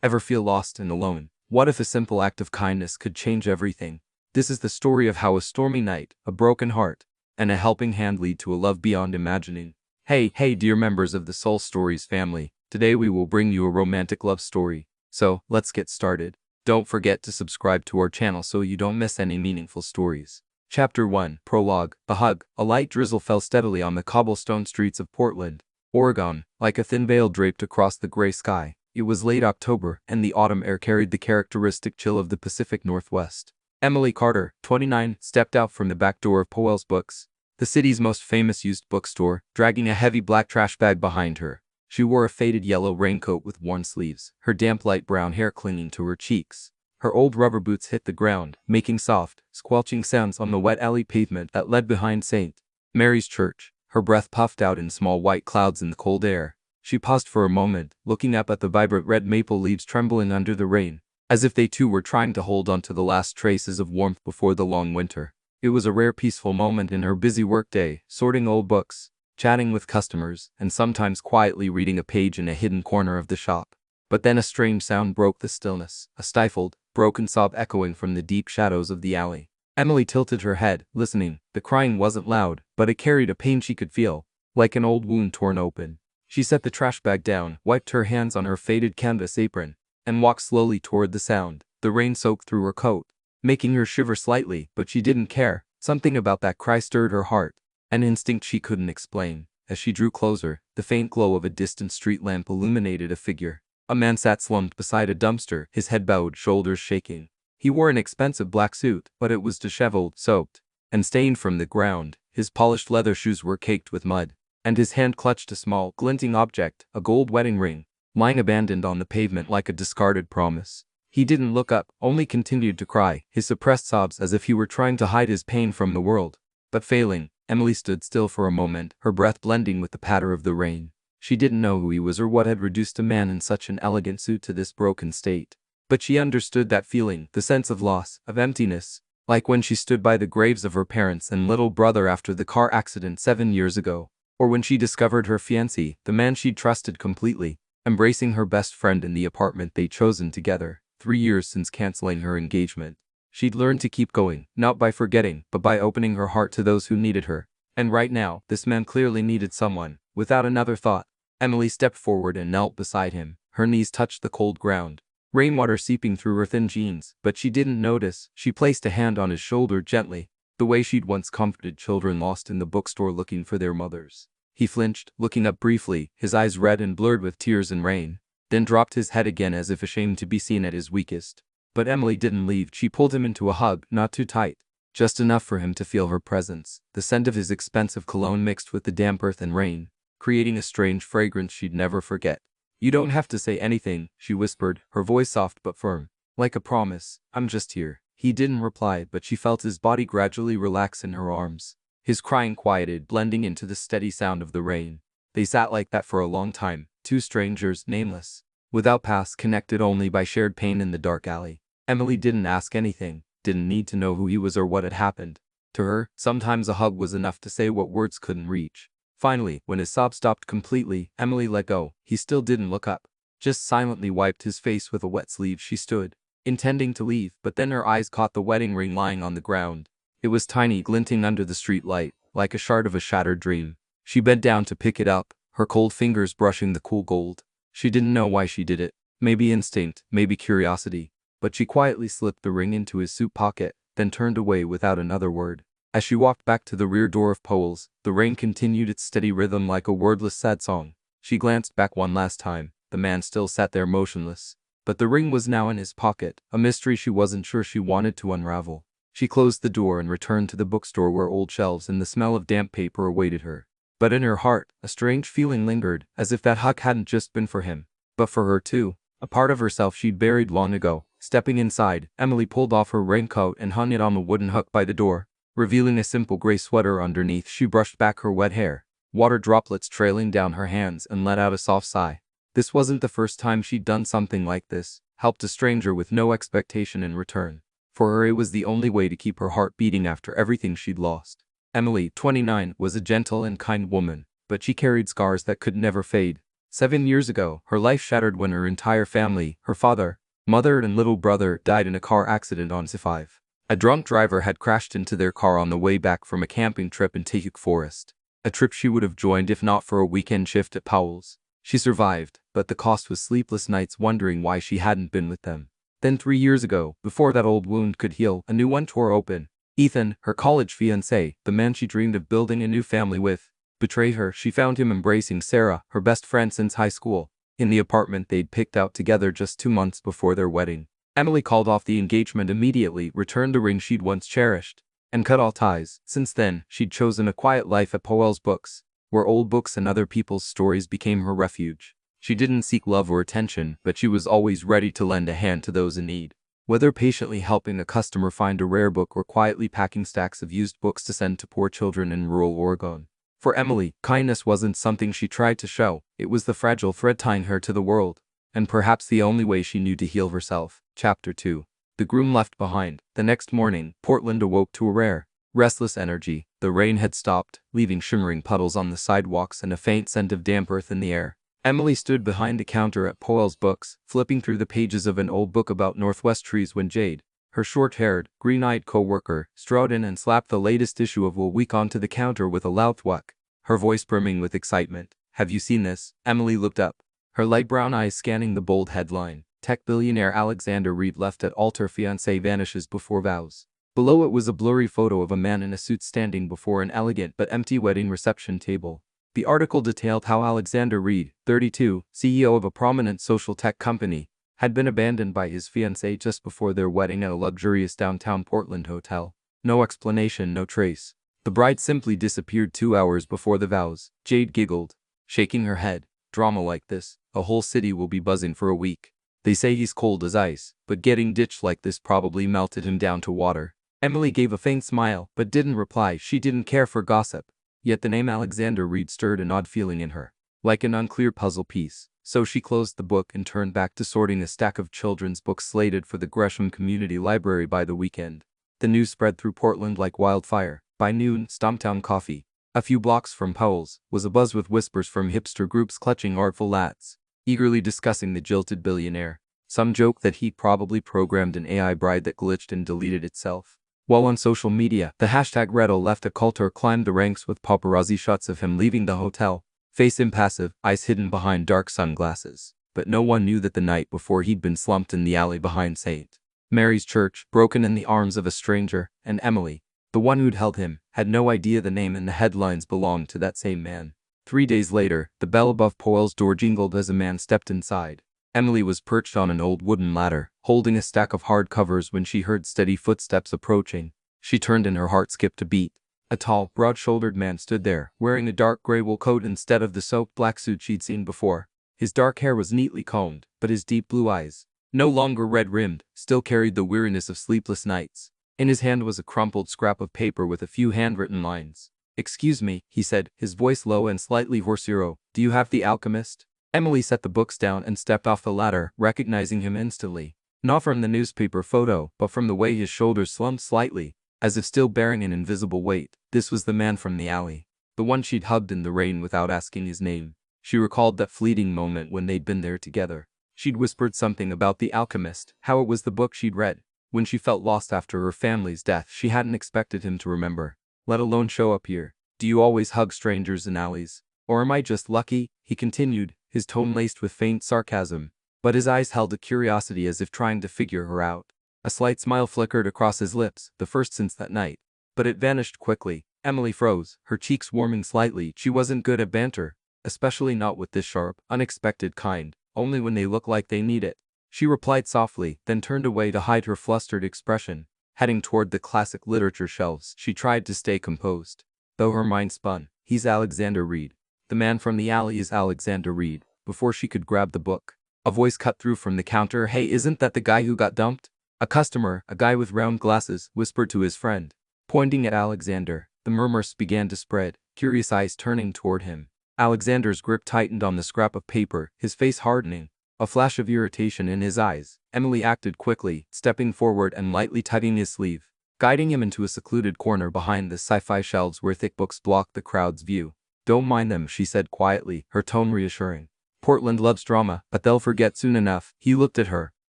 Ever feel lost and alone? What if a simple act of kindness could change everything? This is the story of how a stormy night, a broken heart, and a helping hand lead to a love beyond imagining. Hey, dear members of the Soul Stories family, today we will bring you a romantic love story. So, let's get started. Don't forget to subscribe to our channel so you don't miss any meaningful stories. Chapter 1, Prologue, A Hug. A light drizzle fell steadily on the cobblestone streets of Portland, Oregon, like a thin veil draped across the gray sky. It was late October, and the autumn air carried the characteristic chill of the Pacific Northwest. Emily Carter, 29, stepped out from the back door of Powell's Books, the city's most famous used bookstore, dragging a heavy black trash bag behind her. She wore a faded yellow raincoat with worn sleeves, her damp light brown hair clinging to her cheeks. Her old rubber boots hit the ground, making soft, squelching sounds on the wet alley pavement that led behind St. Mary's Church. Her breath puffed out in small white clouds in the cold air. She paused for a moment, looking up at the vibrant red maple leaves trembling under the rain, as if they too were trying to hold on to the last traces of warmth before the long winter. It was a rare peaceful moment in her busy workday, sorting old books, chatting with customers, and sometimes quietly reading a page in a hidden corner of the shop. But then a strange sound broke the stillness, a stifled, broken sob echoing from the deep shadows of the alley. Emily tilted her head, listening. The crying wasn't loud, but it carried a pain she could feel, like an old wound torn open. She set the trash bag down, wiped her hands on her faded canvas apron, and walked slowly toward the sound. The rain soaked through her coat, making her shiver slightly, but she didn't care. Something about that cry stirred her heart, an instinct she couldn't explain. As she drew closer, the faint glow of a distant street lamp illuminated a figure. A man sat slumped beside a dumpster, his head bowed, shoulders shaking. He wore an expensive black suit, but it was disheveled, soaked, and stained from the ground. His polished leather shoes were caked with mud, and his hand clutched a small, glinting object, a gold wedding ring, lying abandoned on the pavement like a discarded promise. He didn't look up, only continued to cry, his suppressed sobs as if he were trying to hide his pain from the world. But failing, Emily stood still for a moment, her breath blending with the patter of the rain. She didn't know who he was or what had reduced a man in such an elegant suit to this broken state. But she understood that feeling, the sense of loss, of emptiness, like when she stood by the graves of her parents and little brother after the car accident 7 years ago, or when she discovered her fiancé, the man she'd trusted completely, embracing her best friend in the apartment they'd chosen together. 3 years since canceling her engagement. She'd learned to keep going, not by forgetting, but by opening her heart to those who needed her. And right now, this man clearly needed someone. Without another thought, Emily stepped forward and knelt beside him. Her knees touched the cold ground, rainwater seeping through her thin jeans, but she didn't notice. She placed a hand on his shoulder gently, the way she'd once comforted children lost in the bookstore looking for their mothers. He flinched, looking up briefly, his eyes red and blurred with tears and rain, then dropped his head again as if ashamed to be seen at his weakest. But Emily didn't leave. She pulled him into a hug, not too tight, just enough for him to feel her presence. The scent of his expensive cologne mixed with the damp earth and rain, creating a strange fragrance she'd never forget. "You don't have to say anything," she whispered, her voice soft but firm, like a promise. "I'm just here." He didn't reply, but she felt his body gradually relax in her arms. His crying quieted, blending into the steady sound of the rain. They sat like that for a long time, two strangers, nameless, without past, connected only by shared pain in the dark alley. Emily didn't ask anything, didn't need to know who he was or what had happened. To her, sometimes a hug was enough to say what words couldn't reach. Finally, when his sobs stopped completely, Emily let go. He still didn't look up, just silently wiped his face with a wet sleeve. She stood, intending to leave, but then her eyes caught the wedding ring lying on the ground. It was tiny, glinting under the street light, like a shard of a shattered dream. She bent down to pick it up, her cold fingers brushing the cool gold. She didn't know why she did it. Maybe instinct, maybe curiosity. But she quietly slipped the ring into his suit pocket, then turned away without another word. As she walked back to the rear door of Powell's, the rain continued its steady rhythm like a wordless sad song. She glanced back one last time. The man still sat there motionless, but the ring was now in his pocket, a mystery she wasn't sure she wanted to unravel. She closed the door and returned to the bookstore where old shelves and the smell of damp paper awaited her. But in her heart, a strange feeling lingered, as if that hug hadn't just been for him, but for her too. A part of herself she'd buried long ago. Stepping inside, Emily pulled off her raincoat and hung it on the wooden hook by the door, revealing a simple gray sweater underneath. She brushed back her wet hair, water droplets trailing down her hands, and let out a soft sigh. This wasn't the first time she'd done something like this, helped a stranger with no expectation in return. For her, it was the only way to keep her heart beating after everything she'd lost. Emily, 29, was a gentle and kind woman, but she carried scars that could never fade. 7 years ago, her life shattered when her entire family, her father, mother and little brother, died in a car accident on C5. A drunk driver had crashed into their car on the way back from a camping trip in Tehuc Forest, a trip she would have joined if not for a weekend shift at Powell's. She survived, but the cost was sleepless nights wondering why she hadn't been with them. Then 3 years ago, before that old wound could heal, a new one tore open. Ethan, her college fiancé, the man she dreamed of building a new family with, betrayed her. She found him embracing Sarah, her best friend since high school, in the apartment they'd picked out together just 2 months before their wedding. Emily called off the engagement immediately, returned the ring she'd once cherished, and cut all ties. Since then, she'd chosen a quiet life at Powell's Books, where old books and other people's stories became her refuge. She didn't seek love or attention, but she was always ready to lend a hand to those in need. Whether patiently helping a customer find a rare book or quietly packing stacks of used books to send to poor children in rural Oregon. For Emily, kindness wasn't something she tried to show, it was the fragile thread tying her to the world, and perhaps the only way she knew to heal herself. Chapter 2. The groom left behind. The next morning, Portland awoke to a rare, restless energy. The rain had stopped, leaving shimmering puddles on the sidewalks and a faint scent of damp earth in the air. Emily stood behind the counter at Powell's Books, flipping through the pages of an old book about Northwest trees when Jade, her short-haired, green-eyed co-worker, strode in and slapped the latest issue of a Week onto the counter with a loud thwack, her voice brimming with excitement. "Have you seen this?" Emily looked up, her light brown eyes scanning the bold headline. Tech billionaire Alexander Reed left at altar, fiancé vanishes before vows. Below it was a blurry photo of a man in a suit standing before an elegant but empty wedding reception table. The article detailed how Alexander Reed, 32, CEO of a prominent social tech company, had been abandoned by his fiancée just before their wedding at a luxurious downtown Portland hotel. No explanation, no trace. The bride simply disappeared 2 hours before the vows. Jade giggled, shaking her head. Drama like this, a whole city will be buzzing for a week. They say he's cold as ice, but getting ditched like this probably melted him down to water. Emily gave a faint smile, but didn't reply. She didn't care for gossip. Yet the name Alexander Reed stirred an odd feeling in her, like an unclear puzzle piece. So she closed the book and turned back to sorting a stack of children's books slated for the Gresham Community Library by the weekend. The news spread through Portland like wildfire. By noon, Stumptown Coffee, a few blocks from Powell's, was abuzz with whispers from hipster groups clutching artful lads, eagerly discussing the jilted billionaire. Some joked that he probably programmed an AI bride that glitched and deleted itself. While on social media, the hashtag Reddle left a cult or climbed the ranks with paparazzi shots of him leaving the hotel, face impassive, eyes hidden behind dark sunglasses. But no one knew that the night before he'd been slumped in the alley behind St. Mary's Church, broken in the arms of a stranger, and Emily, the one who'd held him, had no idea the name in the headlines belonged to that same man. 3 days later, the bell above Powell's door jingled as a man stepped inside. Emily was perched on an old wooden ladder, holding a stack of hardcovers when she heard steady footsteps approaching. She turned and her heart skipped a beat. A tall, broad-shouldered man stood there, wearing a dark gray wool coat instead of the soaked black suit she'd seen before. His dark hair was neatly combed, but his deep blue eyes, no longer red-rimmed, still carried the weariness of sleepless nights. In his hand was a crumpled scrap of paper with a few handwritten lines. "Excuse me," he said, his voice low and slightly hoarse. "Do you have The Alchemist?" Emily set the books down and stepped off the ladder, recognizing him instantly. Not from the newspaper photo, but from the way his shoulders slumped slightly, as if still bearing an invisible weight. This was the man from the alley, the one she'd hugged in the rain without asking his name. She recalled that fleeting moment when they'd been there together. She'd whispered something about The Alchemist, how it was the book she'd read when she felt lost after her family's death. She hadn't expected him to remember, let alone show up here. "Do you always hug strangers in alleys? Or am I just lucky?" he continued, his tone laced with faint sarcasm, but his eyes held a curiosity as if trying to figure her out. A slight smile flickered across his lips, the first since that night, but it vanished quickly. Emily froze, her cheeks warming slightly. She wasn't good at banter, especially not with this sharp, unexpected kind, only when they look like they need it. She replied softly, then turned away to hide her flustered expression. Heading toward the classic literature shelves, she tried to stay composed, though her mind spun. "He's Alexander Reed. The man from the alley is Alexander Reed." Before she could grab the book, a voice cut through from the counter. "Hey, isn't that the guy who got dumped?" A customer, a guy with round glasses, whispered to his friend. Pointing at Alexander, the murmurs began to spread, curious eyes turning toward him. Alexander's grip tightened on the scrap of paper, his face hardening, a flash of irritation in his eyes. Emily acted quickly, stepping forward and lightly tugging his sleeve, guiding him into a secluded corner behind the sci-fi shelves where thick books blocked the crowd's view. "Don't mind them," she said quietly, her tone reassuring. Portland loves drama, but they'll forget soon enough. He looked at her,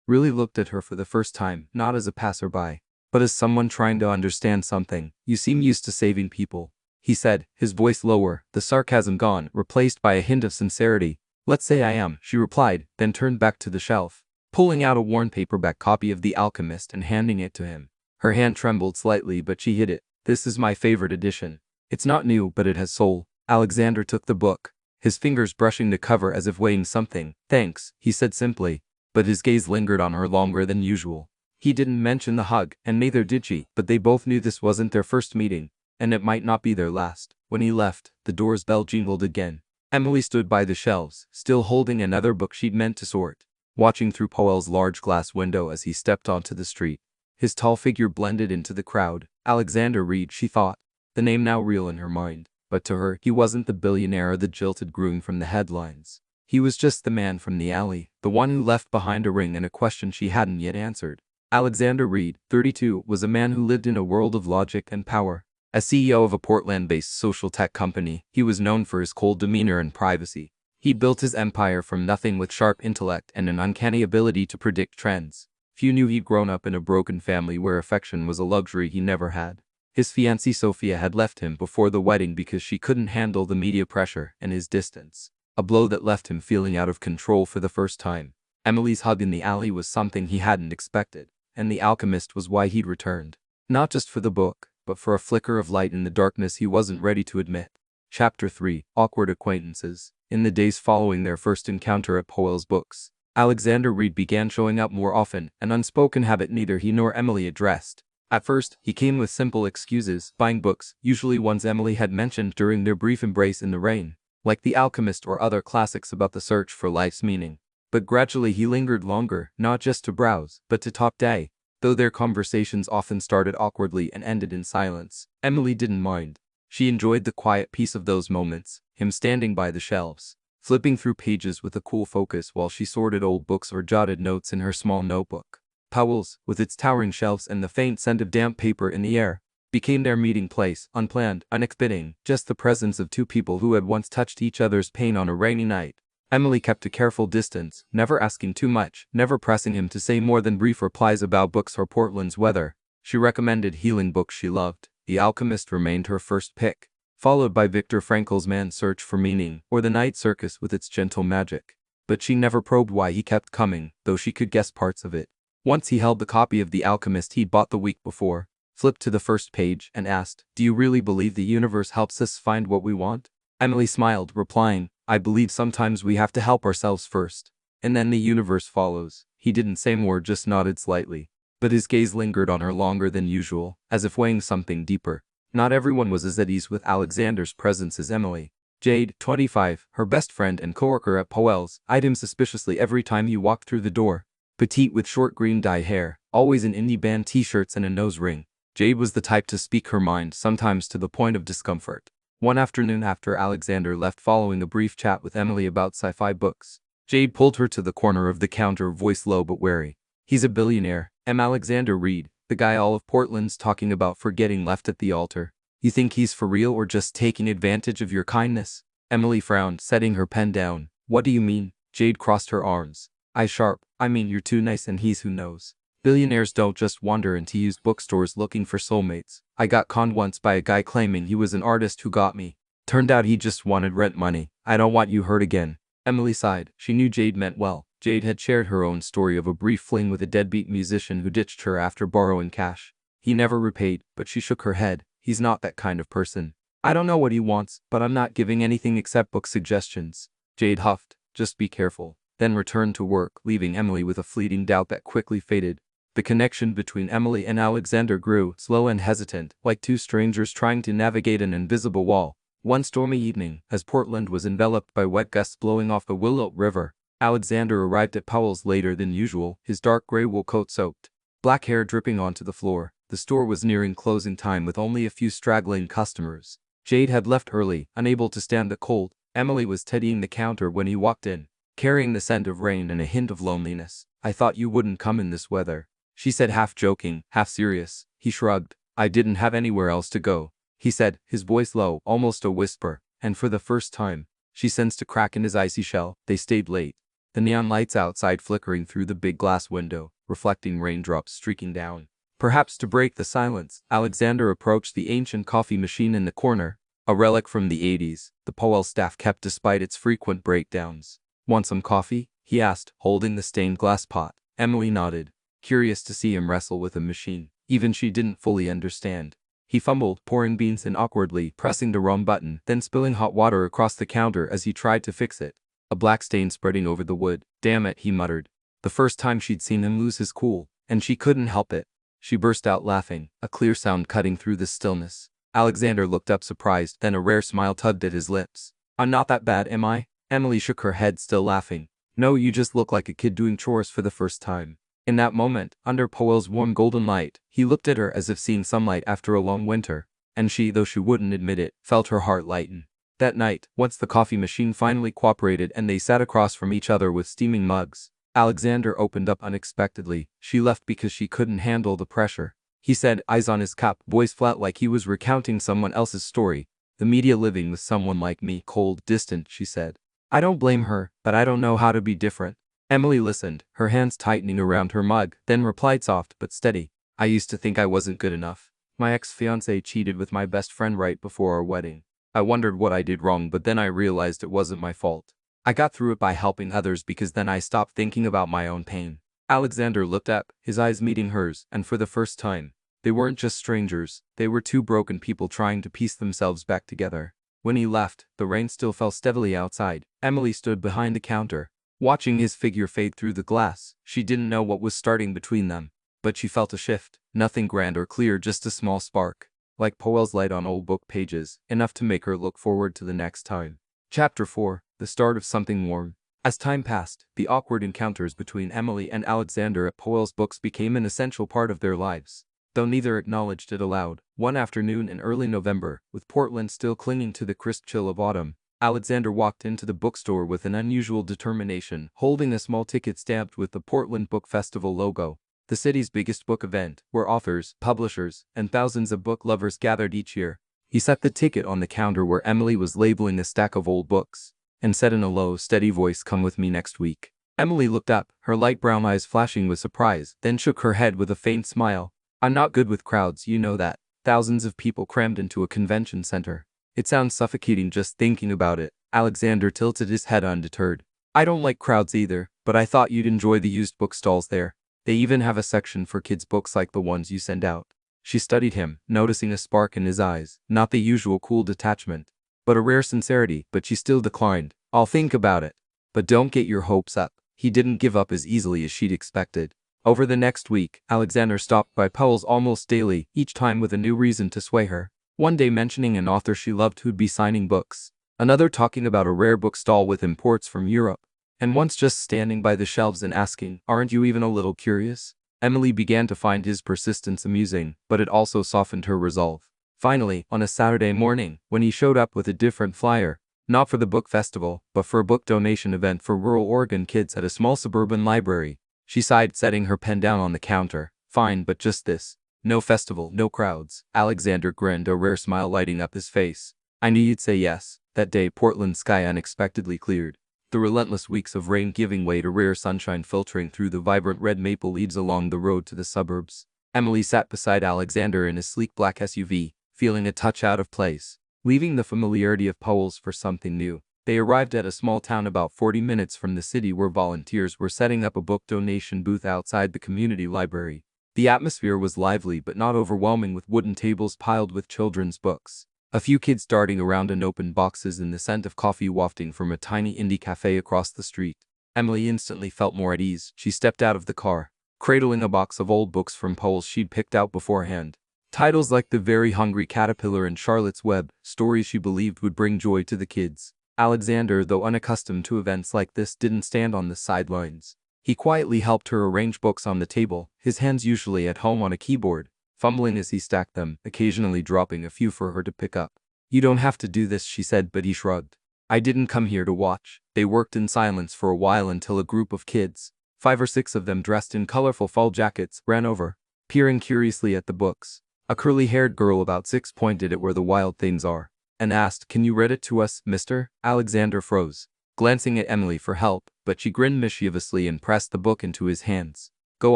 really looked at her for the first time, not as a passerby, but as someone trying to understand something. You seem used to saving people, he said, his voice lower, the sarcasm gone, replaced by a hint of sincerity. Let's say I am, she replied, then turned back to the shelf, pulling out a worn paperback copy of The Alchemist and handing it to him. Her hand trembled slightly, but she hid it. This is my favorite edition. It's not new, but it has soul. Alexander took the book, his fingers brushing the cover as if weighing something. Thanks, he said simply, but his gaze lingered on her longer than usual. He didn't mention the hug, and neither did she, but they both knew this wasn't their first meeting, and it might not be their last. When he left, the door's bell jingled again. Emily stood by the shelves, still holding another book she'd meant to sort, watching through Powell's large glass window as he stepped onto the street. His tall figure blended into the crowd. Alexander Reed, she thought, the name now real in her mind. But to her, he wasn't the billionaire or the jilted groom from the headlines. He was just the man from the alley, the one who left behind a ring and a question she hadn't yet answered. Alexander Reed, 32, was a man who lived in a world of logic and power. As CEO of a Portland-based social tech company, he was known for his cold demeanor and privacy. He built his empire from nothing with sharp intellect and an uncanny ability to predict trends. Few knew he'd grown up in a broken family where affection was a luxury he never had. His fiancée Sophia had left him before the wedding because she couldn't handle the media pressure and his distance, a blow that left him feeling out of control for the first time. Emily's hug in the alley was something he hadn't expected, and The Alchemist was why he'd returned. Not just for the book, but for a flicker of light in the darkness he wasn't ready to admit. Chapter 3: Awkward Acquaintances. In the days following their first encounter at Powell's Books, Alexander Reed began showing up more often, an unspoken habit neither he nor Emily addressed. At first, he came with simple excuses, buying books, usually ones Emily had mentioned during their brief embrace in the rain, like The Alchemist or other classics about the search for life's meaning. But gradually he lingered longer, not just to browse, but to talk day. Though their conversations often started awkwardly and ended in silence, Emily didn't mind. She enjoyed the quiet peace of those moments, him standing by the shelves, flipping through pages with a cool focus while she sorted old books or jotted notes in her small notebook. Powell's, with its towering shelves and the faint scent of damp paper in the air, became their meeting place, unplanned, unexpected, just the presence of two people who had once touched each other's pain on a rainy night. Emily kept a careful distance, never asking too much, never pressing him to say more than brief replies about books or Portland's weather. She recommended healing books she loved. The Alchemist remained her first pick, followed by Viktor Frankl's Man's Search for Meaning, or The Night Circus with its gentle magic. But she never probed why he kept coming, though she could guess parts of it. Once he held the copy of The Alchemist he'd bought the week before, flipped to the first page, and asked, "Do you really believe the universe helps us find what we want?" Emily smiled, replying, "I believe sometimes we have to help ourselves first, and then the universe follows." He didn't say more, just nodded slightly, but his gaze lingered on her longer than usual, as if weighing something deeper. Not everyone was as at ease with Alexander's presence as Emily. Jade, 25, her best friend and coworker at Powell's, eyed him suspiciously every time he walked through the door. Petite with short green dyed hair, always in indie band t-shirts and a nose ring, Jade was the type to speak her mind, sometimes to the point of discomfort. One afternoon after Alexander left following a brief chat with Emily about sci-fi books, Jade pulled her to the corner of the counter, voice low but wary. "He's a billionaire, Alexander Reed, the guy all of Portland's talking about for getting left at the altar. You think he's for real or just taking advantage of your kindness?" Emily frowned, setting her pen down. "What do you mean?" Jade crossed her arms. I mean you're too nice and he's who knows. Billionaires don't just wander into used bookstores looking for soulmates. I got conned once by a guy claiming he was an artist who got me. Turned out he just wanted rent money. I don't want you hurt again." Emily sighed. She knew Jade meant well. Jade had shared her own story of a brief fling with a deadbeat musician who ditched her after borrowing cash. He never repaid, but she shook her head. "He's not that kind of person. I don't know what he wants, but I'm not giving anything except book suggestions." Jade huffed. "Just be careful," then returned to work, leaving Emily with a fleeting doubt that quickly faded. The connection between Emily and Alexander grew, slow and hesitant, like two strangers trying to navigate an invisible wall. One stormy evening, as Portland was enveloped by wet gusts blowing off the Willow River, Alexander arrived at Powell's later than usual, his dark gray wool coat soaked, black hair dripping onto the floor. The store was nearing closing time with only a few straggling customers. Jade had left early, unable to stand the cold. Emily was teddying the counter when he walked in, carrying the scent of rain and a hint of loneliness. "I thought you wouldn't come in this weather," she said, half joking, half serious. He shrugged. "I didn't have anywhere else to go," he said, his voice low, almost a whisper, and for the first time, She sensed a crack in his icy shell. They stayed late. The neon lights outside flickering through the big glass window, reflecting raindrops streaking down. Perhaps to break the silence, Alexander approached the ancient coffee machine in the corner, a relic from the 80s, the Powell staff kept despite its frequent breakdowns. "Want some coffee?" he asked, holding the stained glass pot. Emily nodded, curious to see him wrestle with a machine. Even she didn't fully understand. He fumbled, pouring beans in awkwardly, pressing the wrong button, then spilling hot water across the counter as he tried to fix it. A black stain spreading over the wood. "Damn it," he muttered. The first time she'd seen him lose his cool, and she couldn't help it. She burst out laughing, a clear sound cutting through the stillness. Alexander looked up surprised, then a rare smile tugged at his lips. "I'm not that bad, am I?" Emily shook her head, still laughing. "No, you just look like a kid doing chores for the first time." In that moment, under Powell's warm golden light, he looked at her as if seeing sunlight after a long winter, and she, though she wouldn't admit it, felt her heart lighten. That night, once the coffee machine finally cooperated and they sat across from each other with steaming mugs, Alexander opened up unexpectedly. She left because she couldn't handle the pressure. He said, eyes on his cup, voice flat like he was recounting someone else's story. "The media living with someone like me, cold, distant," she said. "I don't blame her, but I don't know how to be different." Emily listened, her hands tightening around her mug, then replied soft but steady. "I used to think I wasn't good enough. My ex-fiancé cheated with my best friend right before our wedding. I wondered what I did wrong, but then I realized it wasn't my fault. I got through it by helping others because then I stopped thinking about my own pain." Alexander looked up, his eyes meeting hers, and for the first time, they weren't just strangers, they were two broken people trying to piece themselves back together. When he left, the rain still fell steadily outside. Emily stood behind the counter, watching his figure fade through the glass. She didn't know what was starting between them, but she felt a shift. Nothing grand or clear, just a small spark, like Powell's light on old book pages, enough to make her look forward to the next time. Chapter 4. The start of something warm. As time passed, the awkward encounters between Emily and Alexander at Powell's books became an essential part of their lives, though neither acknowledged it aloud. One afternoon in early November, with Portland still clinging to the crisp chill of autumn, Alexander walked into the bookstore with an unusual determination, holding a small ticket stamped with the Portland Book Festival logo, the city's biggest book event, where authors, publishers, and thousands of book lovers gathered each year. He set the ticket on the counter where Emily was labeling a stack of old books, and said in a low, steady voice, "Come with me next week." Emily looked up, her light brown eyes flashing with surprise, then shook her head with a faint smile. "I'm not good with crowds, you know that. Thousands of people crammed into a convention center. It sounds suffocating just thinking about it." Alexander tilted his head undeterred. "I don't like crowds either, but I thought you'd enjoy the used book stalls there. They even have a section for kids' books like the ones you send out." She studied him, noticing a spark in his eyes, not the usual cool detachment, but a rare sincerity, but she still declined. "I'll think about it. But don't get your hopes up." He didn't give up as easily as she'd expected. Over the next week, Alexander stopped by Powell's almost daily, each time with a new reason to sway her. One day mentioning an author she loved who'd be signing books, another talking about a rare book stall with imports from Europe, and once just standing by the shelves and asking, "Aren't you even a little curious?" Emily began to find his persistence amusing, but it also softened her resolve. Finally, on a Saturday morning, when he showed up with a different flyer, not for the book festival, but for a book donation event for rural Oregon kids at a small suburban library, she sighed, setting her pen down on the counter. "Fine, but just this. No festival, no crowds." Alexander grinned, a rare smile lighting up his face. "I knew you'd say yes." That day, Portland's sky unexpectedly cleared, the relentless weeks of rain giving way to rare sunshine filtering through the vibrant red maple leaves along the road to the suburbs. Emily sat beside Alexander in his sleek black SUV, feeling a touch out of place, leaving the familiarity of Powell's for something new. They arrived at a small town about 40 minutes from the city where volunteers were setting up a book donation booth outside the community library. The atmosphere was lively but not overwhelming, with wooden tables piled with children's books, a few kids darting around and open boxes, and the scent of coffee wafting from a tiny indie cafe across the street. Emily instantly felt more at ease. She stepped out of the car, cradling a box of old books from Powell's she'd picked out beforehand. Titles like The Very Hungry Caterpillar and Charlotte's Web, stories she believed would bring joy to the kids. Alexander, though unaccustomed to events like this, didn't stand on the sidelines. He quietly helped her arrange books on the table, his hands usually at home on a keyboard, fumbling as he stacked them, occasionally dropping a few for her to pick up. "You don't have to do this," she said, but he shrugged. "I didn't come here to watch." They worked in silence for a while until a group of kids, 5 or 6 of them dressed in colorful fall jackets, ran over, peering curiously at the books. A curly-haired girl about 6 pointed at where the wild things are. and asked, "Can you read it to us, mister?" Alexander froze, glancing at Emily for help, but she grinned mischievously and pressed the book into his hands. "Go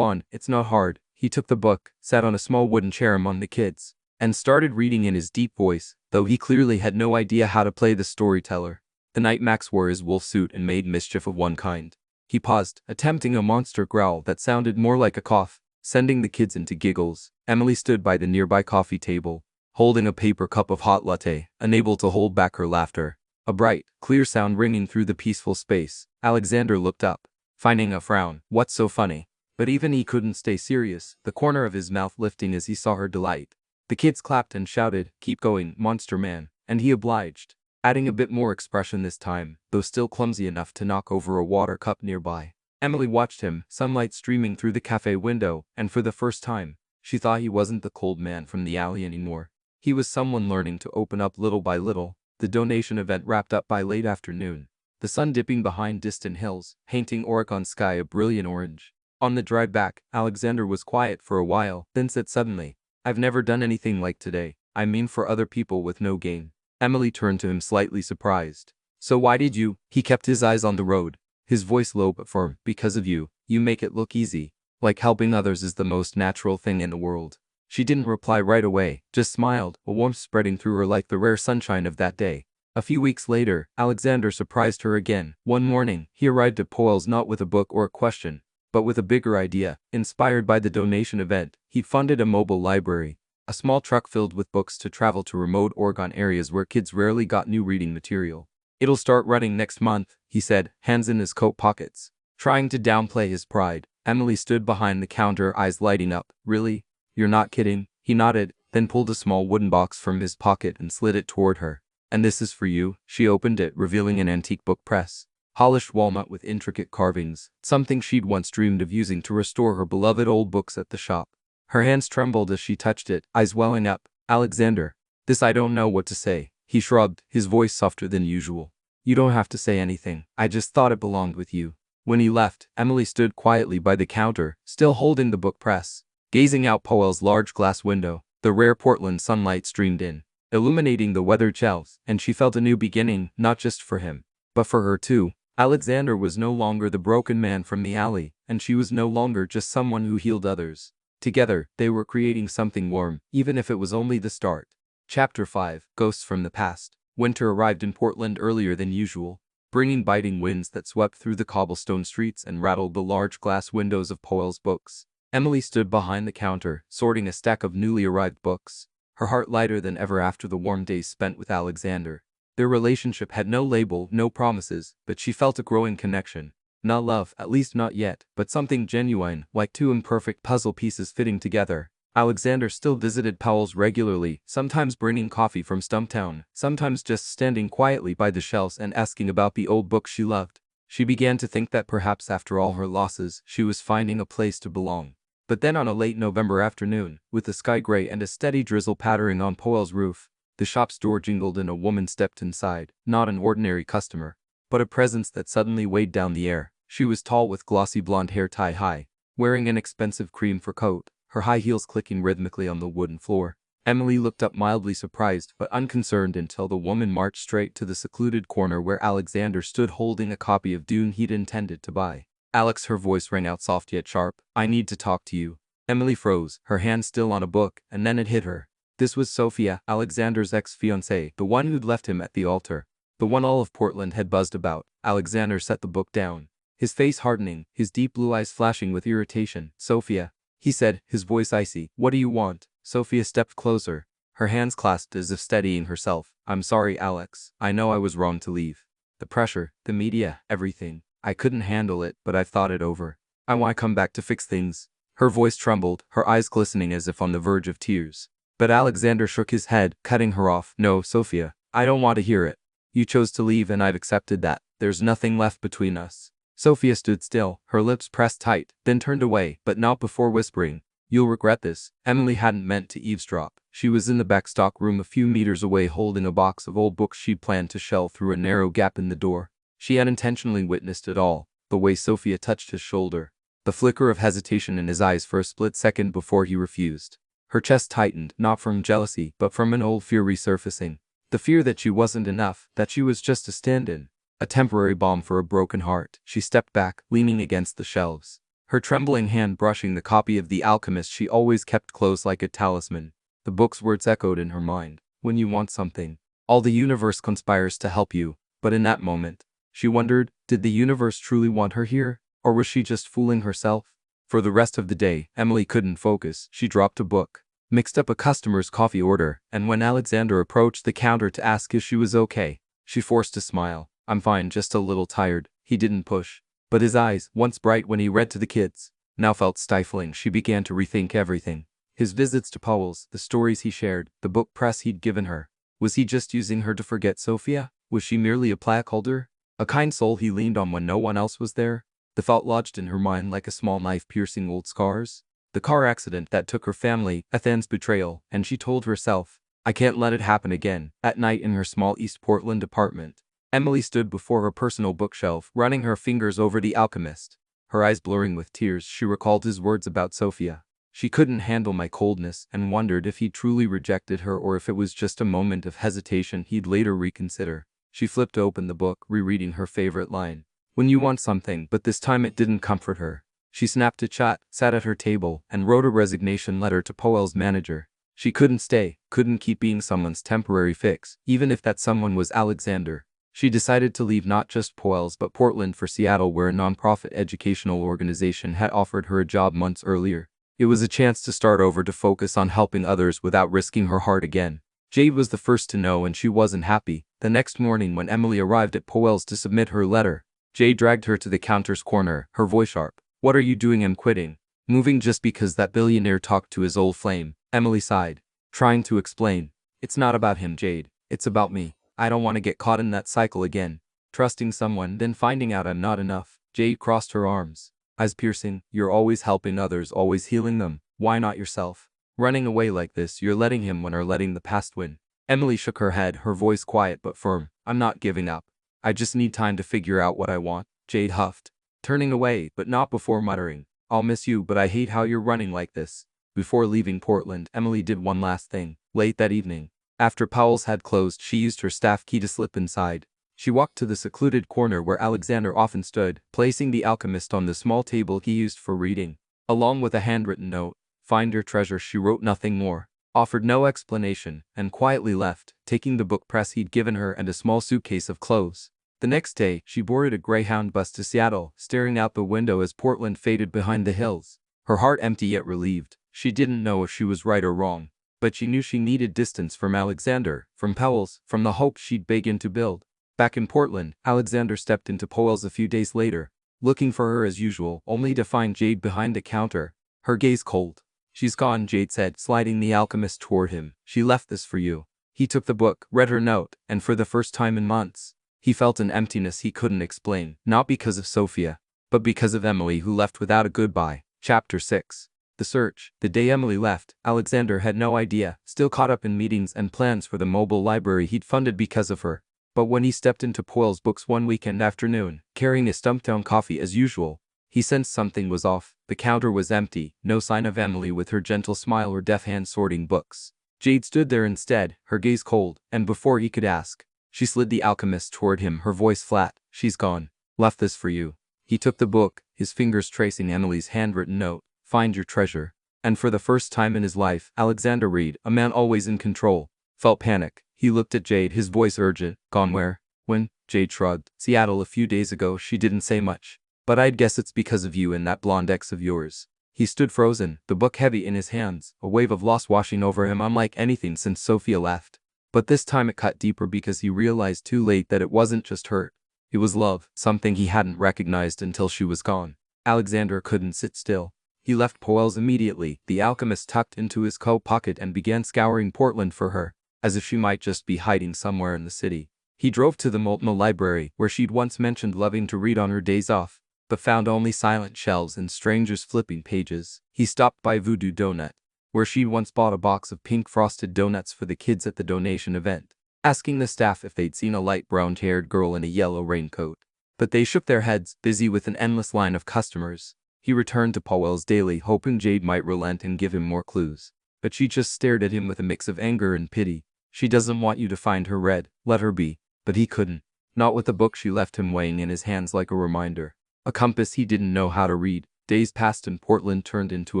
on, it's not hard." He took the book, sat on a small wooden chair among the kids, and started reading in his deep voice, though he clearly had no idea how to play the storyteller. The night Max wore his wolf suit and made mischief of one kind. He paused, attempting a monster growl that sounded more like a cough, sending the kids into giggles. Emily stood by the nearby coffee table, holding a paper cup of hot latte, unable to hold back her laughter. A bright, clear sound ringing through the peaceful space. Alexander looked up, finding a frown. "What's so funny?" But even he couldn't stay serious, the corner of his mouth lifting as he saw her delight. The kids clapped and shouted, "Keep going, Monster Man," and he obliged, adding a bit more expression this time, though still clumsy enough to knock over a water cup nearby. Emily watched him, sunlight streaming through the cafe window, and for the first time, she thought he wasn't the cold man from the alley anymore. He was someone learning to open up little by little. The donation event wrapped up by late afternoon, the sun dipping behind distant hills, painting Oregon's sky a brilliant orange. On the drive back, Alexander was quiet for a while, then said suddenly, "I've never done anything like today. I mean for other people with no gain." Emily turned to him slightly surprised. "So why did you?" He kept his eyes on the road, his voice low but firm. "Because of you. You make it look easy. Like helping others is the most natural thing in the world." She didn't reply right away, just smiled, a warmth spreading through her like the rare sunshine of that day. A few weeks later, Alexander surprised her again. One morning, he arrived at Poel's not with a book or a question, but with a bigger idea. Inspired by the donation event, he funded a mobile library, a small truck filled with books to travel to remote Oregon areas where kids rarely got new reading material. "It'll start running next month," he said, hands in his coat pockets. Trying to downplay his pride, Emily stood behind the counter, eyes lighting up. "Really? You're not kidding?" He nodded, then pulled a small wooden box from his pocket and slid it toward her. "And this is for you." She opened it, revealing an antique book press, polished walnut with intricate carvings, something she'd once dreamed of using to restore her beloved old books at the shop. Her hands trembled as she touched it, eyes welling up. "Alexander, this I don't know what to say." He shrugged, his voice softer than usual. "You don't have to say anything. I just thought it belonged with you." When he left, Emily stood quietly by the counter, still holding the book press, gazing out Poel's large glass window. The rare Portland sunlight streamed in, illuminating the weathered shelves, and she felt a new beginning, not just for him, but for her too. Alexander was no longer the broken man from the alley, and she was no longer just someone who healed others. Together, they were creating something warm, even if it was only the start. Chapter 5: Ghosts from the Past. Winter arrived in Portland earlier than usual, bringing biting winds that swept through the cobblestone streets and rattled the large glass windows of Poel's books. Emily stood behind the counter, sorting a stack of newly arrived books, her heart lighter than ever after the warm days spent with Alexander. Their relationship had no label, no promises, but she felt a growing connection. Not love, at least not yet, but something genuine, like two imperfect puzzle pieces fitting together. Alexander still visited Powell's regularly, sometimes bringing coffee from Stumptown, sometimes just standing quietly by the shelves and asking about the old books she loved. She began to think that perhaps after all her losses, she was finding a place to belong. But then on a late November afternoon, with the sky gray and a steady drizzle pattering on Poel's roof, the shop's door jingled and a woman stepped inside, not an ordinary customer, but a presence that suddenly weighed down the air. She was tall with glossy blonde hair tied high, wearing an expensive cream fur coat, her high heels clicking rhythmically on the wooden floor. Emily looked up mildly surprised but unconcerned until the woman marched straight to the secluded corner where Alexander stood holding a copy of Dune he'd intended to buy. "Alex," her voice rang out soft yet sharp, "I need to talk to you." Emily froze, her hand still on a book, and then it hit her. This was Sophia, Alexander's ex-fiancée, the one who'd left him at the altar, the one all of Portland had buzzed about. Alexander set the book down, his face hardening, his deep blue eyes flashing with irritation. "Sophia," he said, his voice icy, "what do you want?" Sophia stepped closer, her hands clasped as if steadying herself. "I'm sorry, Alex. I know I was wrong to leave. The pressure, the media, everything. I couldn't handle it, but I've thought it over. I want to come back to fix things." Her voice trembled, her eyes glistening as if on the verge of tears. But Alexander shook his head, cutting her off. "No, Sophia, I don't want to hear it. You chose to leave and I've accepted that. There's nothing left between us." Sophia stood still, her lips pressed tight, then turned away, but not before whispering, "You'll regret this." Emily hadn't meant to eavesdrop. She was in the back stock room a few meters away holding a box of old books she'd planned to shelve through a narrow gap in the door. She had intentionally witnessed it all, the way Sophia touched his shoulder, the flicker of hesitation in his eyes for a split second before he refused. Her chest tightened, not from jealousy, but from an old fear resurfacing. The fear that she wasn't enough, that she was just a stand-in, a temporary balm for a broken heart. She stepped back, leaning against the shelves, her trembling hand brushing the copy of The Alchemist she always kept close like a talisman. The book's words echoed in her mind. When you want something, all the universe conspires to help you. But in that moment, she wondered, did the universe truly want her here? Or was she just fooling herself? For the rest of the day, Emily couldn't focus. She dropped a book, mixed up a customer's coffee order, and when Alexander approached the counter to ask if she was okay, she forced a smile. I'm fine, just a little tired. He didn't push. But his eyes, once bright when he read to the kids, now felt stifling. She began to rethink everything. His visits to Powell's, the stories he shared, the book press he'd given her. Was he just using her to forget Sophia? Was she merely a placeholder? A kind soul he leaned on when no one else was there? The thought lodged in her mind like a small knife piercing old scars. The car accident that took her family, Ethan's betrayal, and she told herself, I can't let it happen again. At night in her small East Portland apartment, Emily stood before her personal bookshelf, running her fingers over The Alchemist. Her eyes blurring with tears, she recalled his words about Sophia. She couldn't handle my coldness and wondered if he truly rejected her or if it was just a moment of hesitation he'd later reconsider. She flipped open the book, rereading her favorite line. When you want something, but this time it didn't comfort her. She snapped a chat, sat at her table, and wrote a resignation letter to Powell's manager. She couldn't stay, couldn't keep being someone's temporary fix, even if that someone was Alexander. She decided to leave not just Powell's but Portland for Seattle, where a nonprofit educational organization had offered her a job months earlier. It was a chance to start over, to focus on helping others without risking her heart again. Jade was the first to know, and she wasn't happy. The next morning when Emily arrived at Powell's to submit her letter, Jade dragged her to the counter's corner, her voice sharp. What are you doing? I'm quitting. Moving just because that billionaire talked to his old flame. Emily sighed, trying to explain. It's not about him, Jade. It's about me. I don't want to get caught in that cycle again. Trusting someone, then finding out I'm not enough. Jade crossed her arms, eyes piercing. You're always helping others, always healing them. Why not yourself? Running away like this, you're letting him win or letting the past win. Emily shook her head, her voice quiet but firm. I'm not giving up. I just need time to figure out what I want. Jade huffed, turning away, but not before muttering, I'll miss you, but I hate how you're running like this. Before leaving Portland, Emily did one last thing. Late that evening, after Powell's had closed, she used her staff key to slip inside. She walked to the secluded corner where Alexander often stood, placing The Alchemist on the small table he used for reading, along with a handwritten note. Find your treasure. She wrote nothing more, offered no explanation, and quietly left, taking the book press he'd given her and a small suitcase of clothes. The next day, she boarded a Greyhound bus to Seattle, staring out the window as Portland faded behind the hills. Her heart empty yet relieved. She didn't know if she was right or wrong, but she knew she needed distance from Alexander, from Powell's, from the hope she'd begun to build. Back in Portland, Alexander stepped into Powell's a few days later, looking for her as usual, only to find Jade behind the counter, her gaze cold. She's gone, Jade said, sliding The Alchemist toward him. She left this for you. He took the book, read her note, and for the first time in months, he felt an emptiness he couldn't explain, not because of Sophia, but because of Emily, who left without a goodbye. Chapter 6. The search. The day Emily left, Alexander had no idea, still caught up in meetings and plans for the mobile library he'd funded because of her. But when he stepped into Powell's Books one weekend afternoon, carrying a Stumptown coffee as usual, he sensed something was off. The counter was empty, no sign of Emily with her gentle smile or deft hand sorting books. Jade stood there instead, her gaze cold, and before he could ask, she slid The Alchemist toward him, her voice flat. She's gone. Left this for you. He took the book, his fingers tracing Emily's handwritten note. Find your treasure. And for the first time in his life, Alexander Reed, a man always in control, felt panic. He looked at Jade, his voice urgent. Gone where? When? Jade shrugged. Seattle a few days ago. She didn't say much. But I'd guess it's because of you and that blonde ex of yours. He stood frozen, the book heavy in his hands, a wave of loss washing over him unlike anything since Sophia left. But this time it cut deeper because he realized too late that it wasn't just hurt. It was love, something he hadn't recognized until she was gone. Alexander couldn't sit still. He left Powell's immediately, The Alchemist tucked into his coat pocket, and began scouring Portland for her, as if she might just be hiding somewhere in the city. He drove to the Multnomah Library, where she'd once mentioned loving to read on her days off, but found only silent shelves and strangers flipping pages. He stopped by Voodoo Donut, where she'd once bought a box of pink frosted donuts for the kids at the donation event, asking the staff if they'd seen a light brown-haired girl in a yellow raincoat. But they shook their heads, busy with an endless line of customers. He returned to Powell's daily, hoping Jade might relent and give him more clues. But she just stared at him with a mix of anger and pity. She doesn't want you to find her red, let her be. But he couldn't. Not with the book she left him weighing in his hands like a reminder. A compass he didn't know how to read. Days passed and Portland turned into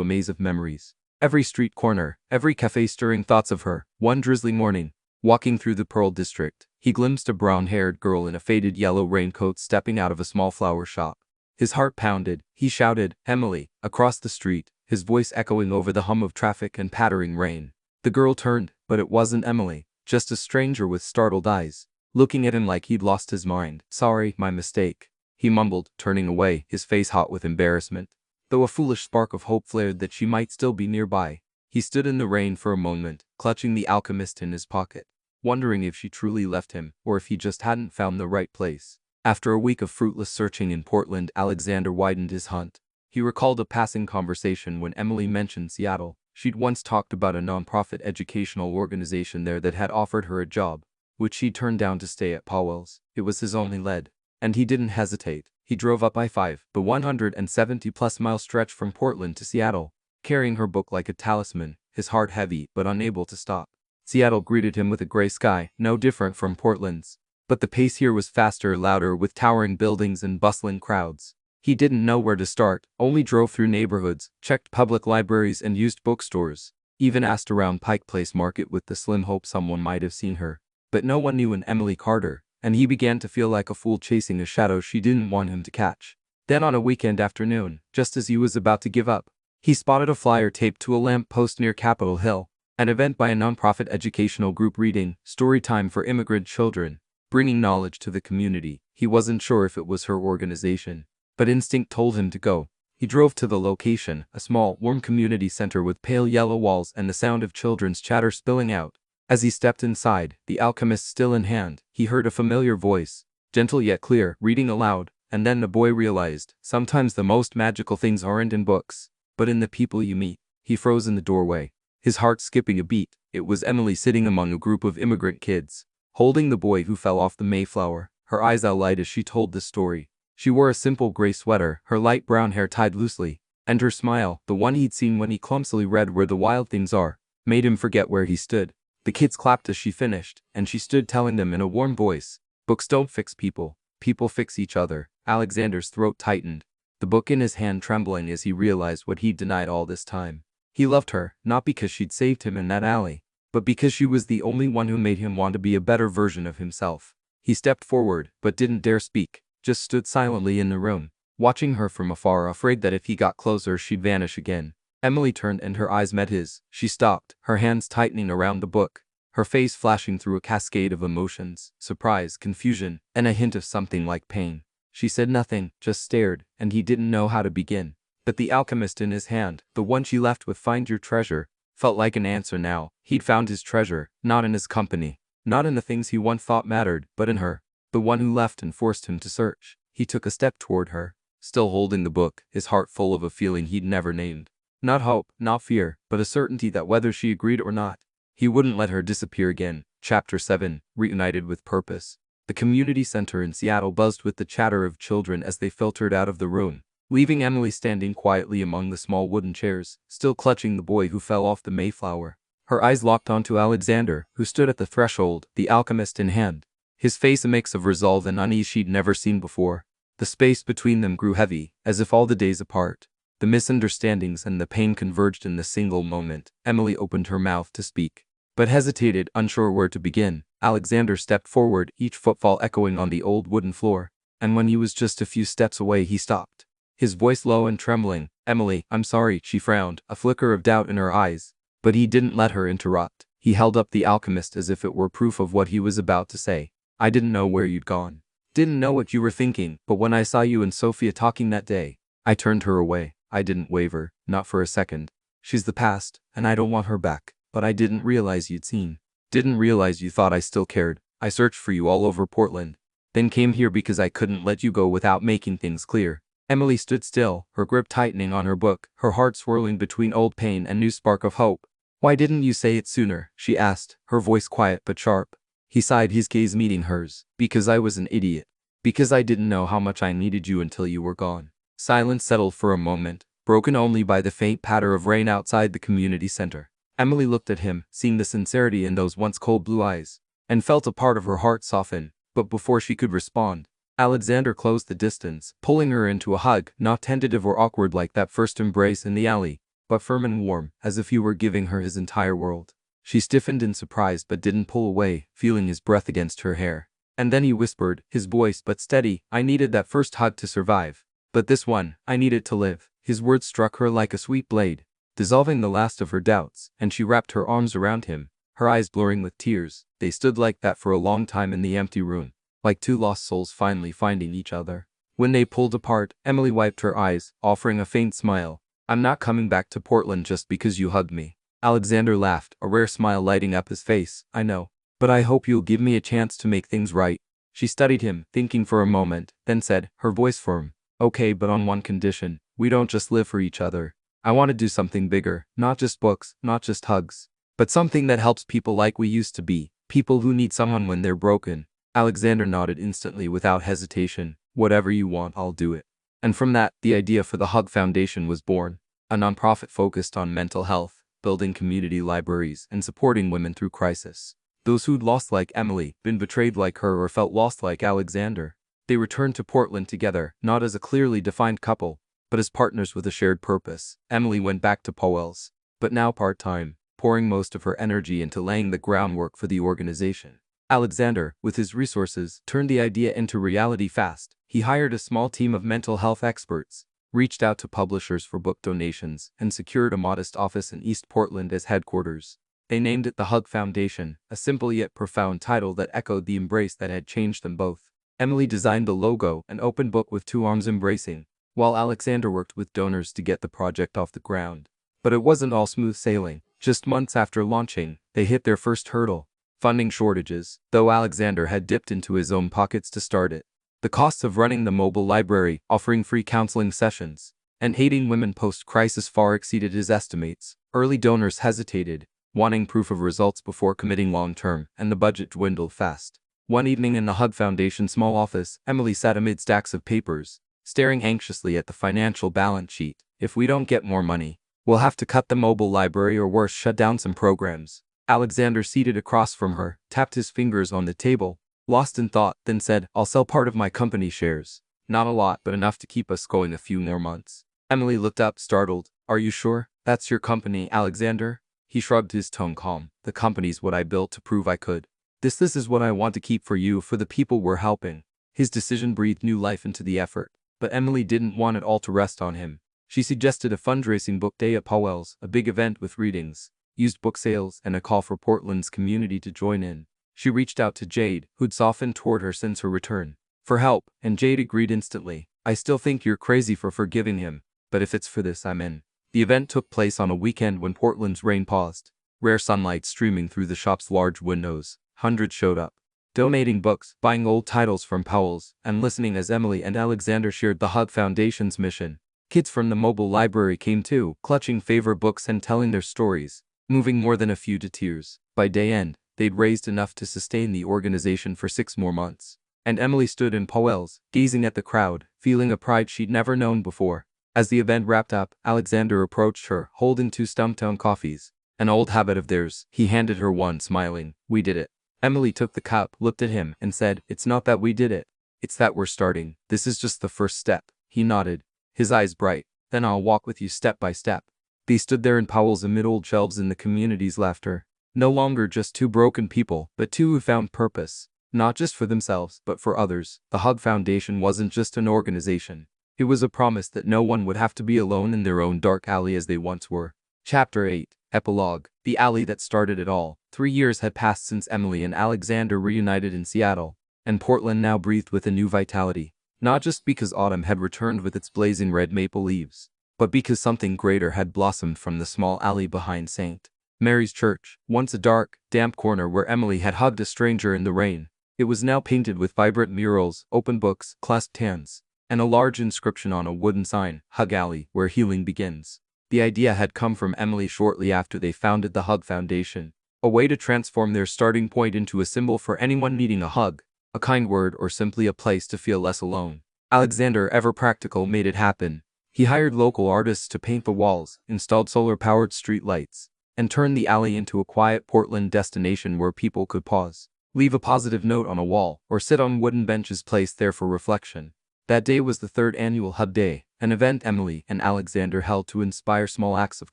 a maze of memories. Every street corner, every cafe stirring thoughts of her. One drizzly morning, walking through the Pearl District, he glimpsed a brown-haired girl in a faded yellow raincoat stepping out of a small flower shop. His heart pounded. He shouted, "Emily," across the street, his voice echoing over the hum of traffic and pattering rain. The girl turned, but it wasn't Emily, just a stranger with startled eyes, looking at him like he'd lost his mind. "Sorry, my mistake," he mumbled, turning away, his face hot with embarrassment. Though a foolish spark of hope flared that she might still be nearby, he stood in the rain for a moment, clutching the alchemist in his pocket, wondering if she truly left him, or if he just hadn't found the right place. After a week of fruitless searching in Portland, Alexander widened his hunt. He recalled a passing conversation when Emily mentioned Seattle. She'd once talked about a nonprofit educational organization there that had offered her a job, which she turned down to stay at Powell's. It was his only lead. And he didn't hesitate. He drove up I-5, the 170-plus-mile stretch from Portland to Seattle, carrying her book like a talisman, his heart heavy but unable to stop. Seattle greeted him with a gray sky, no different from Portland's. But the pace here was faster, louder, with towering buildings and bustling crowds. He didn't know where to start, only drove through neighborhoods, checked public libraries and used bookstores, even asked around Pike Place Market with the slim hope someone might have seen her. But no one knew an Emily Carter, and he began to feel like a fool chasing a shadow she didn't want him to catch. Then on a weekend afternoon, just as he was about to give up, he spotted a flyer taped to a lamp post near Capitol Hill, an event by a nonprofit educational group reading Story Time for Immigrant Children, bringing knowledge to the community. He wasn't sure if it was her organization, but instinct told him to go. He drove to the location, a small, warm community center with pale yellow walls and the sound of children's chatter spilling out. As he stepped inside, the alchemist still in hand, he heard a familiar voice, gentle yet clear, reading aloud, and then the boy realized, sometimes the most magical things aren't in books, but in the people you meet. He froze in the doorway, his heart skipping a beat. It was Emily sitting among a group of immigrant kids, holding the boy who fell off the Mayflower, her eyes alight as she told the story. She wore a simple gray sweater, her light brown hair tied loosely, and her smile, the one he'd seen when he clumsily read Where the Wild Things Are, made him forget where he stood. The kids clapped as she finished, and she stood telling them in a warm voice, "Books don't fix people, people fix each other." Alexander's throat tightened, the book in his hand trembling as he realized what he'd denied all this time. He loved her, not because she'd saved him in that alley, but because she was the only one who made him want to be a better version of himself. He stepped forward, but didn't dare speak, just stood silently in the room, watching her from afar, afraid that if he got closer she'd vanish again. Emily turned and her eyes met his. She stopped, her hands tightening around the book, her face flashing through a cascade of emotions, surprise, confusion, and a hint of something like pain. She said nothing, just stared, and he didn't know how to begin. But the alchemist in his hand, the one she left with "Find your treasure," felt like an answer now. He'd found his treasure, not in his company, not in the things he once thought mattered, but in her, the one who left and forced him to search. He took a step toward her, still holding the book, his heart full of a feeling he'd never named. Not hope, not fear, but a certainty that whether she agreed or not, he wouldn't let her disappear again. Chapter 7, Reunited with Purpose. The community center in Seattle buzzed with the chatter of children as they filtered out of the room, leaving Emily standing quietly among the small wooden chairs, still clutching the boy who fell off the Mayflower. Her eyes locked onto Alexander, who stood at the threshold, the alchemist in hand, his face a mix of resolve and unease she'd never seen before. The space between them grew heavy, as if all the days apart, the misunderstandings and the pain converged in the single moment. Emily opened her mouth to speak, but hesitated, unsure where to begin. Alexander stepped forward, each footfall echoing on the old wooden floor, and when he was just a few steps away he stopped, his voice low and trembling. "Emily, I'm sorry," she frowned, a flicker of doubt in her eyes. But he didn't let her interrupt. He held up the alchemist as if it were proof of what he was about to say. "I didn't know where you'd gone. Didn't know what you were thinking, but when I saw you and Sophia talking that day, I turned her away." I didn't waver, not for a second. "She's the past, and I don't want her back. But I didn't realize you'd seen. Didn't realize you thought I still cared. I searched for you all over Portland, then came here because I couldn't let you go without making things clear." Emily stood still, her grip tightening on her book, her heart swirling between old pain and new spark of hope. "Why didn't you say it sooner?" she asked, her voice quiet but sharp. He sighed, his gaze meeting hers. "Because I was an idiot. Because I didn't know how much I needed you until you were gone." Silence settled for a moment, broken only by the faint patter of rain outside the community center. Emily looked at him, seeing the sincerity in those once cold blue eyes, and felt a part of her heart soften. But before she could respond, Alexander closed the distance, pulling her into a hug, not tentative or awkward like that first embrace in the alley, but firm and warm, as if he were giving her his entire world. She stiffened in surprise but didn't pull away, feeling his breath against her hair. And then he whispered, his voice but steady, I needed that first hug to survive. But this one, I needed to live. His words struck her like a sweet blade, dissolving the last of her doubts, and she wrapped her arms around him, her eyes blurring with tears. They stood like that for a long time in the empty room, like two lost souls finally finding each other. When they pulled apart, Emily wiped her eyes, offering a faint smile. I'm not coming back to Portland just because you hugged me. Alexander laughed, a rare smile lighting up his face. I know. But I hope you'll give me a chance to make things right. She studied him, thinking for a moment, then said, her voice firm. Okay, but on one condition. We don't just live for each other. I want to do something bigger, not just books, not just hugs, but something that helps people like we used to be, people who need someone when they're broken. Alexander nodded instantly without hesitation. Whatever you want, I'll do it. And from that, the idea for the Hug Foundation was born, a nonprofit focused on mental health, building community libraries, and supporting women through crisis. Those who'd lost like Emily, been betrayed like her, or felt lost like Alexander. They returned to Portland together, not as a clearly defined couple, but as partners with a shared purpose. Emily went back to Powell's, but now part-time, pouring most of her energy into laying the groundwork for the organization. Alexander, with his resources, turned the idea into reality fast. He hired a small team of mental health experts, reached out to publishers for book donations, and secured a modest office in East Portland as headquarters. They named it the Hug Foundation, a simple yet profound title that echoed the embrace that had changed them both. Emily designed the logo, an open book with two arms embracing, while Alexander worked with donors to get the project off the ground. But it wasn't all smooth sailing. Just months after launching, they hit their first hurdle: funding shortages, though Alexander had dipped into his own pockets to start it. The costs of running the mobile library, offering free counseling sessions, and aiding women post-crisis far exceeded his estimates. Early donors hesitated, wanting proof of results before committing long-term, and the budget dwindled fast. One evening in the Hug Foundation's small office, Emily sat amid stacks of papers, staring anxiously at the financial balance sheet. If we don't get more money, we'll have to cut the mobile library or worse, shut down some programs. Alexander, seated across from her, tapped his fingers on the table, lost in thought, then said, I'll sell part of my company shares. Not a lot, but enough to keep us going a few more months. Emily looked up, startled. Are you sure? That's your company, Alexander? He shrugged, his tone calm. The company's what I built to prove I could. This is what I want to keep for you, for the people we're helping. His decision breathed new life into the effort, but Emily didn't want it all to rest on him. She suggested a fundraising book day at Powell's, a big event with readings, used book sales, and a call for Portland's community to join in. She reached out to Jade, who'd softened toward her since her return, for help, and Jade agreed instantly. I still think you're crazy for forgiving him, but if it's for this, I'm in. The event took place on a weekend when Portland's rain paused, rare sunlight streaming through the shop's large windows. Hundreds showed up, donating books, buying old titles from Powell's, and listening as Emily and Alexander shared the Hug Foundation's mission. Kids from the mobile library came too, clutching favorite books and telling their stories, moving more than a few to tears. By day end, they'd raised enough to sustain the organization for 6 more months. And Emily stood in Powell's, gazing at the crowd, feeling a pride she'd never known before. As the event wrapped up, Alexander approached her, holding 2 Stumptown coffees, an old habit of theirs. He handed her one, smiling. We did it. Emily took the cup, looked at him, and said, It's not that we did it. It's that we're starting. This is just the first step. He nodded, his eyes bright. Then I'll walk with you step by step. They stood there in Powell's amid old shelves in the community's laughter. No longer just 2 broken people, but 2 who found purpose. Not just for themselves, but for others. The Hug Foundation wasn't just an organization. It was a promise that no one would have to be alone in their own dark alley as they once were. Chapter 8. Epilogue. The alley that started it all. 3 years had passed since Emily and Alexander reunited in Seattle, and Portland now breathed with a new vitality. Not just because autumn had returned with its blazing red maple leaves, but because something greater had blossomed from the small alley behind St. Mary's Church. Once a dark, damp corner where Emily had hugged a stranger in the rain, it was now painted with vibrant murals, open books, clasped hands, and a large inscription on a wooden sign, Hug Alley, where healing begins. The idea had come from Emily shortly after they founded the Hug Foundation, a way to transform their starting point into a symbol for anyone needing a hug, a kind word, or simply a place to feel less alone. Alexander, ever practical, made it happen. He hired local artists to paint the walls, installed solar-powered street lights, and turn the alley into a quiet Portland destination where people could pause, leave a positive note on a wall, or sit on wooden benches placed there for reflection. That day was the third annual Hug Day, an event Emily and Alexander held to inspire small acts of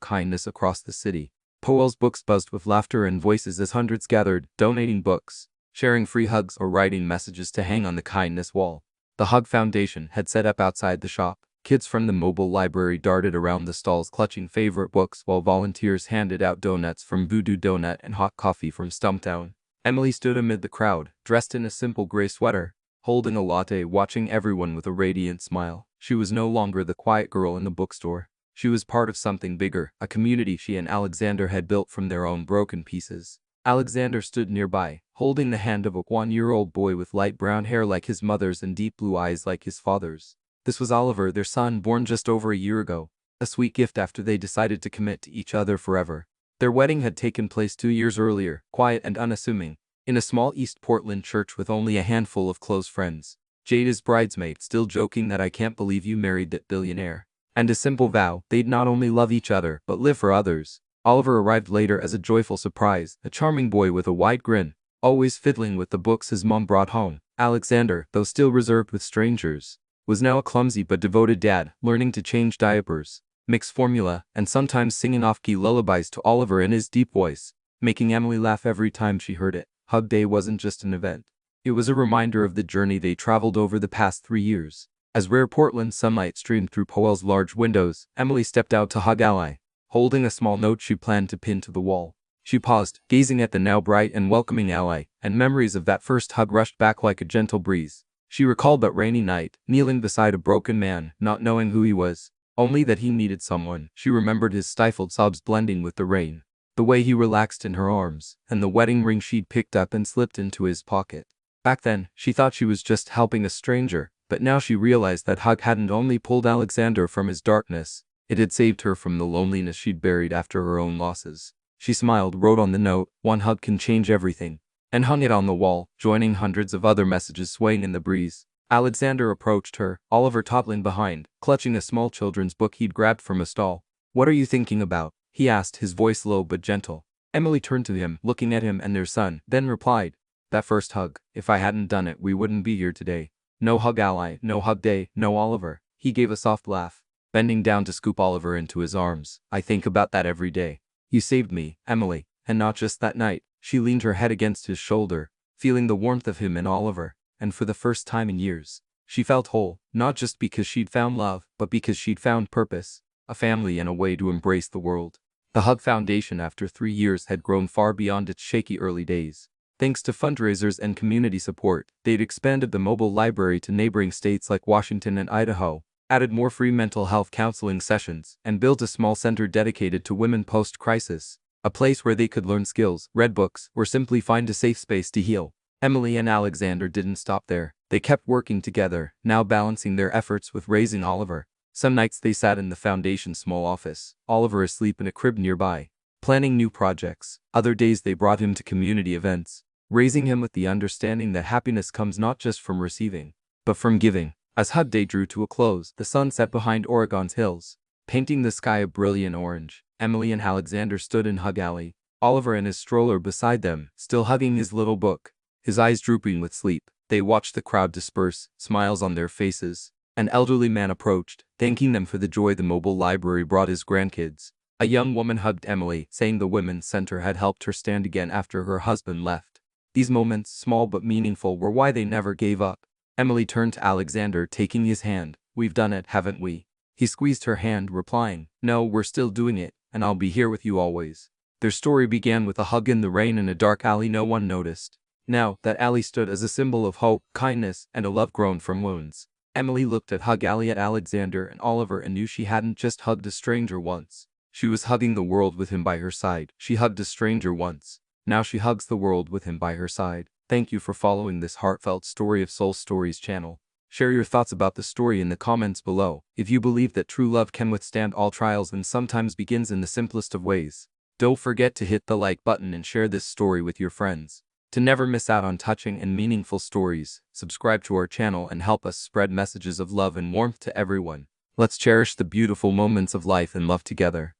kindness across the city. Powell's books buzzed with laughter and voices as hundreds gathered, donating books, sharing free hugs, or writing messages to hang on the kindness wall. The Hug Foundation had set up outside the shop. Kids from the mobile library darted around the stalls clutching favorite books while volunteers handed out donuts from Voodoo Donut and hot coffee from Stumptown. Emily stood amid the crowd, dressed in a simple gray sweater, holding a latte, watching everyone with a radiant smile. She was no longer the quiet girl in the bookstore. She was part of something bigger, a community she and Alexander had built from their own broken pieces. Alexander stood nearby, holding the hand of a 1-year-old boy with light brown hair like his mother's and deep blue eyes like his father's. This was Oliver, their son, born just over a year ago, a sweet gift after they decided to commit to each other forever. Their wedding had taken place 2 years earlier, quiet and unassuming, in a small East Portland church with only a handful of close friends. Jade, his bridesmaid, still joking that "I can't believe you married that billionaire." And a simple vow, they'd not only love each other, but live for others. Oliver arrived later as a joyful surprise, a charming boy with a wide grin, always fiddling with the books his mom brought home. Alexander, though still reserved with strangers, was now a clumsy but devoted dad, learning to change diapers, mix formula, and sometimes singing off-key lullabies to Oliver in his deep voice, making Emily laugh every time she heard it. Hug Day wasn't just an event. It was a reminder of the journey they traveled over the past 3 years. As rare Portland sunlight streamed through Powell's large windows, Emily stepped out to hug Ally, holding a small note she planned to pin to the wall. She paused, gazing at the now bright and welcoming Ally, and memories of that first hug rushed back like a gentle breeze. She recalled that rainy night, kneeling beside a broken man, not knowing who he was, only that he needed someone. She remembered his stifled sobs blending with the rain, the way he relaxed in her arms, and the wedding ring she'd picked up and slipped into his pocket. Back then, she thought she was just helping a stranger, but now she realized that hug hadn't only pulled Alexander from his darkness, it had saved her from the loneliness she'd buried after her own losses. She smiled, wrote on the note, "One hug can change everything," and hung it on the wall, joining hundreds of other messages swaying in the breeze. Alexander approached her, Oliver toddling behind, clutching a small children's book he'd grabbed from a stall. "What are you thinking about?" he asked, his voice low but gentle. Emily turned to him, looking at him and their son, then replied, "That first hug. If I hadn't done it, we wouldn't be here today. No hug Ally, no Hug Day, no Oliver." He gave a soft laugh, bending down to scoop Oliver into his arms. "I think about that every day. You saved me, Emily." And not just that night. She leaned her head against his shoulder, feeling the warmth of him and Oliver, and for the first time in years, she felt whole, not just because she'd found love, but because she'd found purpose, a family, and a way to embrace the world. The Hug Foundation, after 3 years, had grown far beyond its shaky early days. Thanks to fundraisers and community support, they'd expanded the mobile library to neighboring states like Washington and Idaho, added more free mental health counseling sessions, and built a small center dedicated to women post-crisis, a place where they could learn skills, read books, or simply find a safe space to heal. Emily and Alexander didn't stop there. They kept working together, now balancing their efforts with raising Oliver. Some nights they sat in the foundation's small office, Oliver asleep in a crib nearby, planning new projects. Other days they brought him to community events, raising him with the understanding that happiness comes not just from receiving, but from giving. As Hug Day drew to a close, the sun set behind Oregon's hills, painting the sky a brilliant orange. Emily and Alexander stood in Hug Alley, Oliver in his stroller beside them, still hugging his little book, his eyes drooping with sleep. They watched the crowd disperse, smiles on their faces. An elderly man approached, thanking them for the joy the mobile library brought his grandkids. A young woman hugged Emily, saying the women's center had helped her stand again after her husband left. These moments, small but meaningful, were why they never gave up. Emily turned to Alexander, taking his hand. "We've done it, haven't we?" He squeezed her hand, replying, "No, we're still doing it, and I'll be here with you always." Their story began with a hug in the rain in a dark alley no one noticed. Now, that alley stood as a symbol of hope, kindness, and a love grown from wounds. Emily looked at Hug Alley, at Alexander and Oliver, and knew she hadn't just hugged a stranger once. She was hugging the world with him by her side. She hugged a stranger once. Now she hugs the world with him by her side. Thank you for following this heartfelt Story of Soul Stories channel. Share your thoughts about the story in the comments below. If you believe that true love can withstand all trials and sometimes begins in the simplest of ways, don't forget to hit the like button and share this story with your friends. To never miss out on touching and meaningful stories, subscribe to our channel and help us spread messages of love and warmth to everyone. Let's cherish the beautiful moments of life and love together.